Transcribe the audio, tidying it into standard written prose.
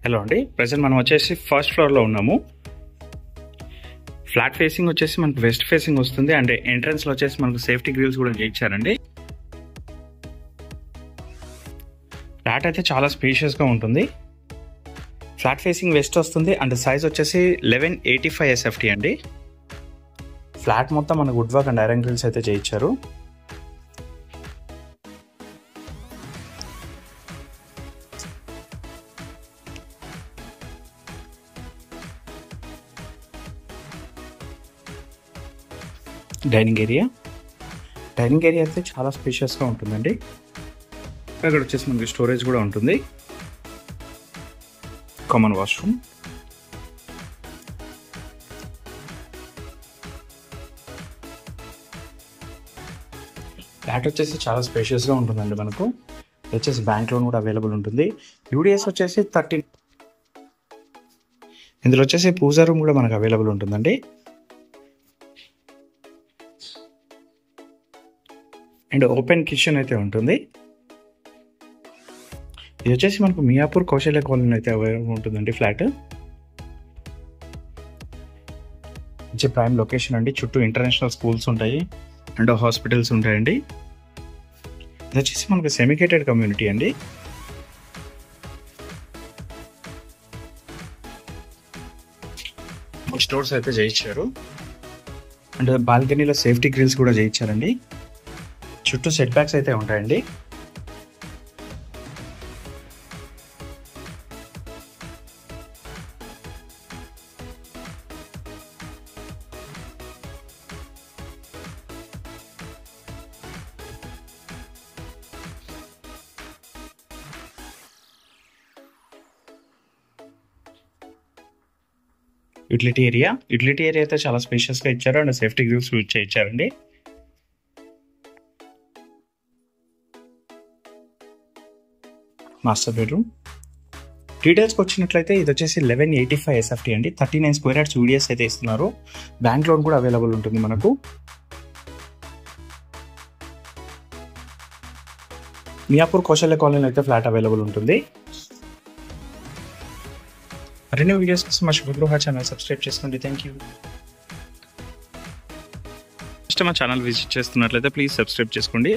Hello అండి, present మనం వచ్చేసి ఫస్ట్ ఫ్లోర్లో ఉన్నాము. ఫ్లాట్ ఫేసింగ్ వచ్చేసి మనకు వెస్ట్ ఫేసింగ్ వస్తుంది. అండ్ ఎంట్రన్స్లో వచ్చేసి మనకు సేఫ్టీ గ్రిల్స్ కూడా చేయించారండి. ఫ్లాట్ అయితే చాలా స్పేషియస్గా ఉంటుంది. ఫ్లాట్ ఫేసింగ్ వెస్ట్ వస్తుంది అండ్ సైజ్ వచ్చేసి 1185 SFT అండి. ఫ్లాట్ మొత్తం మనకు wood work and iron grills అయితే చేయించారు. డైనింగ్ ఏరియా అయితే చాలా స్పేషియస్గా ఉంటుందండి. అక్కడ వచ్చేసి మనకి స్టోరేజ్ కూడా ఉంటుంది. కామన్ వాష్రూమ్, ఫ్లాట్ వచ్చేసి చాలా స్పేషియస్గా ఉంటుందండి. మనకు వచ్చేసి బ్యాంక్ లోన్ కూడా అవైలబుల్ ఉంటుంది. యూడిఎస్ వచ్చేసి 13. ఇందులో వచ్చేసి పూజా రూమ్ కూడా మనకు అవైలబుల్ ఉంటుందండి. అండ్ ఓపెన్ కిచెన్ అయితే ఉంటుంది. ఇది వచ్చేసి మనకు మియాపూర్ కౌశల్య కాలనీ అయితే అవైలబుల్ ఉంటుందండి. ఫ్లాట్ మంచి ప్రైమ్ లొకేషన్ అండి. చుట్టూ ఇంటర్నేషనల్ స్కూల్స్ ఉంటాయి అండ్ హాస్పిటల్స్ ఉంటాయండి. ఇది వచ్చేసి మనకు సెమికేటెడ్ కమ్యూనిటీ అండి. స్టోర్స్ అయితే చేయించారు అండ్ బాల్కనీలో సేఫ్టీ గ్రిల్స్ కూడా చేయించారండి. చుట్టూ సెట్ బ్యాక్స్ అయితే ఉంటాయండి. యూటిలిటీ ఏరియా అయితే చాలా స్పేషియస్గా ఇచ్చారు అండ్ సేఫ్టీ గ్రిల్స్ యూజ్ చేయించారండి. మాస్టర్ బెడ్రూమ్ డీటెయిల్స్కి వచ్చినట్లయితే ఇది వచ్చేసి 1185 SFT అండి. 39 స్క్వేర్ యార్డ్స్ యూడిఎస్ అయితే ఇస్తున్నారు. బ్యాంక్ లోన్ కూడా అవైలబుల్ ఉంటుంది మనకు. మియాపూర్ కౌశల్య కాలనీలో అయితే ఫ్లాట్ అవైలబుల్ ఉంటుంది. మరిన్ని వీడియోస్ కోసం మా శుభగృహ ఛానల్ సబ్స్క్రైబ్ చేసుకోండి. Thank you. ఫస్ట్ మా ఛానల్ విజిట్ చేస్తున్నట్లయితే ప్లీజ్ సబ్స్క్రైబ్ చేసుకోండి.